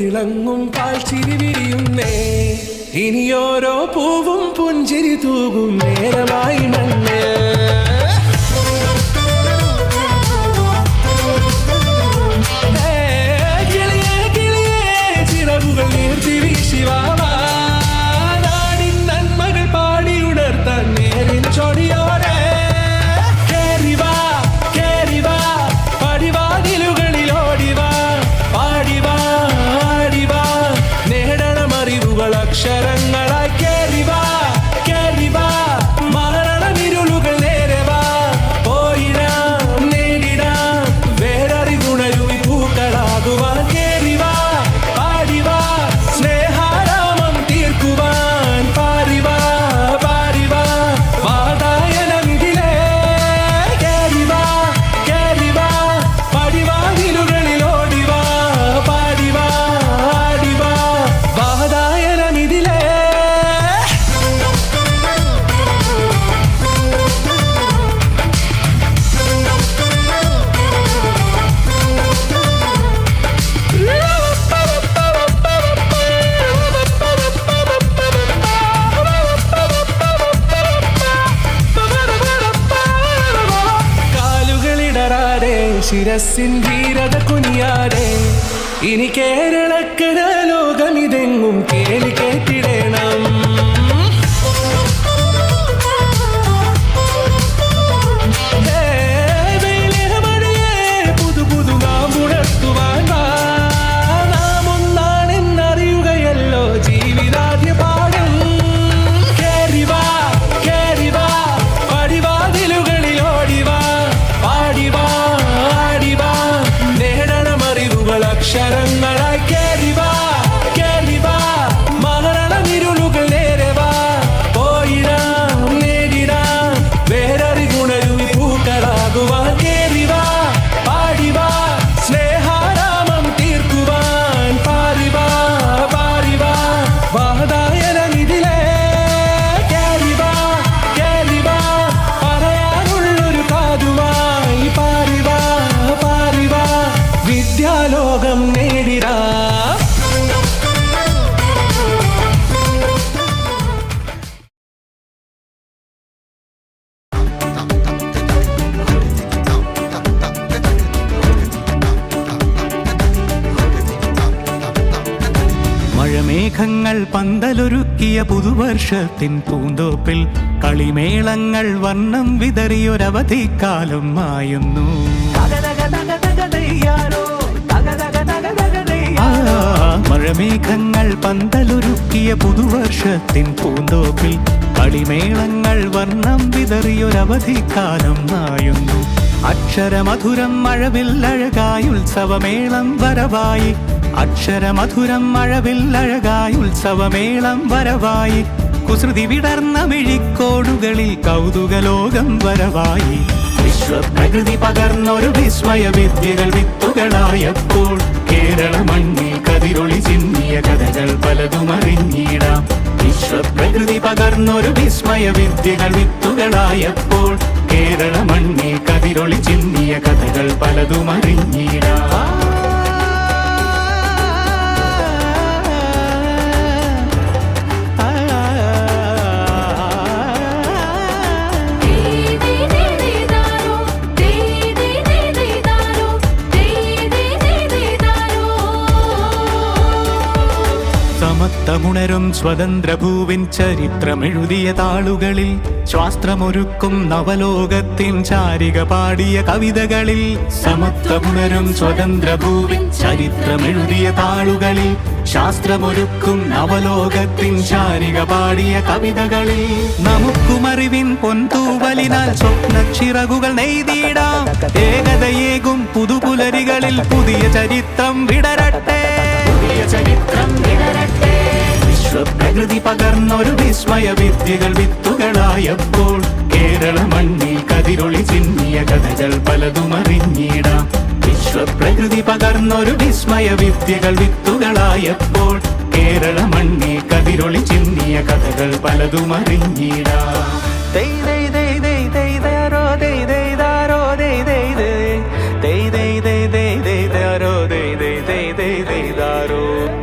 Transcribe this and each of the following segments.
തിളങ്ങും പാൽച്ചിരി വിരിയുന്നേ. ഇനിയോരോ പൂവും പുഞ്ചിരി തൂകും നേരമായി മണ്ണ്. കിളിയേ കിളിയേ ചിറകുകൾ നീർത്തി വീശിവാവാ. നാടിൻ നന്മകൾ പാടിയുണർത്താൻ നേരിൽ ചൊടിയോടെ. കേറിവാ കേറിവാ പടിവാതിലുകളിൽ ഓടിവാ. പാടിവാ ആടിവാ നേടണമറിവുകൾ അക്ഷരങ്ങളായി. കേറിവാ കേറിവാ മരണവിരുളുകൾ നേരവാ. പോയിടാം നേടിടാം വേററിവുണരുവി പൂക്കളാകുവാൻ. കേറിവാ പാടിവാ സ്നേഹാരാമം തീർക്കുവാൻ. പാരിവാ പാരിവാ വാതായനമിതിലേ. കേറിവാ കേറിവാ പടിവാതിലുകളിൽ ഓടിവാ. പാടിവാ ആടിവാ വാതായനമിതിലേ. കാലുകളിടറാതെ ശിരസിൻ ധീരത കുനിയാതെ. ഇനി കേരളക്കര ലോകമിതെങ്ങും കേളി കേട്ടിടണം. പുതു പുതു നാം ഉണർത്തുവാൻ വാ. നാം ഒന്നാണെന്നറിയുകയല്ലോ ജീവിതാദ്യ പാഠം. കേറിവാ കേറിവാ പടിവാതിലുകളിൽ ഓടിവാ. പാടിവാ ആടിവാ നേടണമറിവുകൾ അക്ഷരങ്ങളായി. കേറിവാ കേറിവാ മരണവിരുളുകൾ നേരവാ. പോയിടാം നേടിടാം വേററിവുണരുവി പൂക്കളാകുവാൻ. കേറിവാ പാടിവാ സ്നേഹാരാമം തീർക്കുവാൻ. പാരിവാ പാരിവാ വാതായനമിതിലേ. കേറിവാ കേറിവാ പറയാനുള്ളൊരു കാതുവായി. പാരിവാ പാരിവാ വിദ്യാലോകം നേടിടാ. മഴമേഘങ്ങൾ പന്തലൊരുക്കിയ പുതുവർഷത്തിൻ പൂന്തോപ്പിൽ കളിമേളങ്ങൾ വർണ്ണം വിതറിയൊരവധിക്കാലം മായുന്നു. മഴമേഘങ്ങൾ പന്തലൊരുക്കിയ പുതുവർഷത്തിൻ പൂന്തോപ്പിൽ കളിമേളങ്ങൾ വർണ്ണം വിതറിയൊരവധിക്കാലം മായുന്നു. അക്ഷരമധുരം മഴവില്ലഴകായി ഉത്സവമേളം വരവായി. അക്ഷരമധുരം മഴവില്ലഴകായി ഉത്സവമേളം വരവായി. കുസൃതി വിടർന്ന മിഴിക്കോടുകളിൽ കൗതുകലോകം വരവായി. വിശ്വപ്രകൃതി പകർന്നൊരു വിസ്മയ വിദ്യകൾ വിത്തുകളായപ്പോൾ കേരള മണ്ണിൽ കതിരൊളി ചിന്നിയ കഥകൾ പലതും അറിഞ്ഞിടാം. വിശ്വപ്രകൃതി പകർന്നൊരു വിസ്മയ വിദ്യകൾ വിത്തുകളായപ്പോൾ കേരള മണ്ണിൽ കതിരൊളി ചിന്നിയ കഥകൾ പലതും അറിഞ്ഞിടാം. സമത്വമുണരും സ്വതന്ത്രഭൂവിൻ ചരിത്രമെഴുതിയ താളുകളിൽ ശാസ്ത്രമൊരുക്കും നവലോകത്തിൻ ചാരിക പാടിയ കവിതകളിൽ. സമത്വമുണരും സ്വതന്ത്രഭൂവിൻ ചരിത്രമെഴുതിയ താളുകളിൽ ശാസ്ത്രമൊരുക്കും നവലോകത്തിൻ ചാരിക പാടിയ കവിതകളിൽ. നമുക്കുമറിവിൻ പൊന്തൂവലിനാൽ സ്വപ്നച്ചിറകുകൾ നെയ്തിടാം. ഏകതയേകും പുതുപുലരികളിൽ പുതിയ ചരിത്രം വിടരട്ടെ. ചരിത്രം വിടരട്ടെ. വിശ്വപ്രകൃതി പകർന്നൊരു വിസ്മയ വിദ്യകൾ വിത്തുകളായപ്പോൾ കേരള മണ്ണിൽ കതിരൊളി ചിന്നിയ കഥകൾ പലതും അറിഞ്ഞിടാം. വിശ്വപ്രകൃതി പകർന്നൊരു വിസ്മയ വിദ്യകൾ വിത്തുകളായപ്പോൾ കേരള മണ്ണിൽ കതിരൊളി ചിന്നിയ കഥകൾ പലതും അറിഞ്ഞിടാം. ോ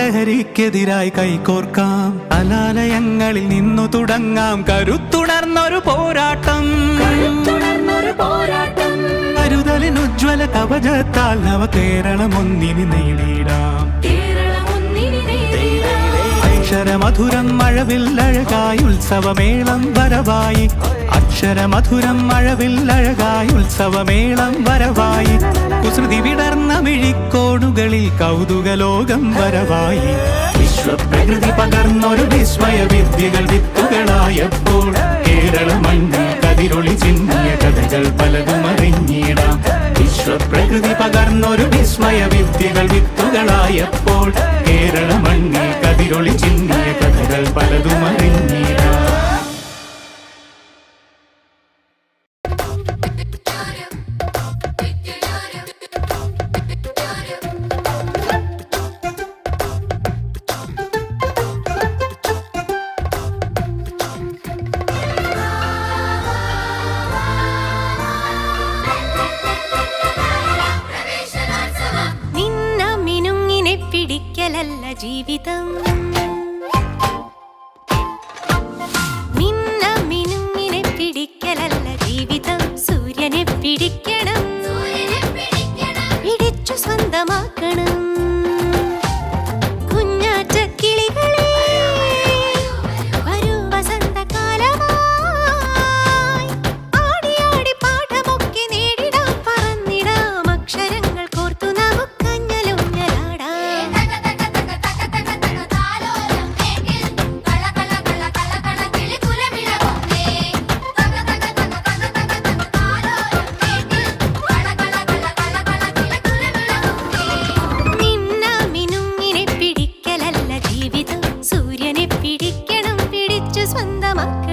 ലഹരിക്കെതിരായി കൈകോർക്കാം. കലാലയങ്ങളിൽ നിന്നു തുടങ്ങാം കരുത്തുണർന്നൊരു പോരാട്ടം. കരുതലിനുജ്വല കവചത്താൽ നവ കേരളം ഒന്നിന് നേടിയിടാം. അക്ഷരമധുരം മഴവില്ലഴകായി ഉത്സവമേളം വരവായി. അക്ഷരമധുരം മഴവില്ലഴകായി ഉത്സവമേളം വരവായി. കുസൃതി വിടർന്ന മിഴിക്കോണുകളിൽ കൗതുകലോകം വരവായി. വിശ്വപ്രകൃതി പകർന്നൊരു വിസ്മയ വിദ്യകൾ വിത്തുകളായപ്പോൾ കേരള മണ്ണിൽ കതിരൊളി ചിന്നിയ കഥകൾ പലതും അറിഞ്ഞിടാം. വിശ്വപ്രകൃതി പകർന്നൊരു വിസ്മയ വിദ്യകൾ വിത്തുകളായപ്പോൾ കേരള മണ്ണിൽ കതിരൊളി ചിന്നിയ കഥകൾ പലതും അറിഞ്ഞിടാം. പിടിക്കലല്ല ജീവിതം, നിന്ന മിനുങ്ങിനെ പിടിക്കലല്ല ജീവിതം. സൂര്യനെ പിടിക്കണം, പിടിച്ചു സ്വന്തമാക്കണം. കുഞ്ഞാറ്റ കിളികളെ വരൂ വസന്തകാലമായി. ആടി ആടി പാഠമൊക്കെ നേടിടാം, പറന്നിടാം അക്ഷരങ്ങൾ കോർത്തു നമുക്കഞ്ഞലുഞ്ഞലാടാം. സൂര്യനെ പിടിക്കണം, പിടിച്ചു സ്വന്തമാക്കണം.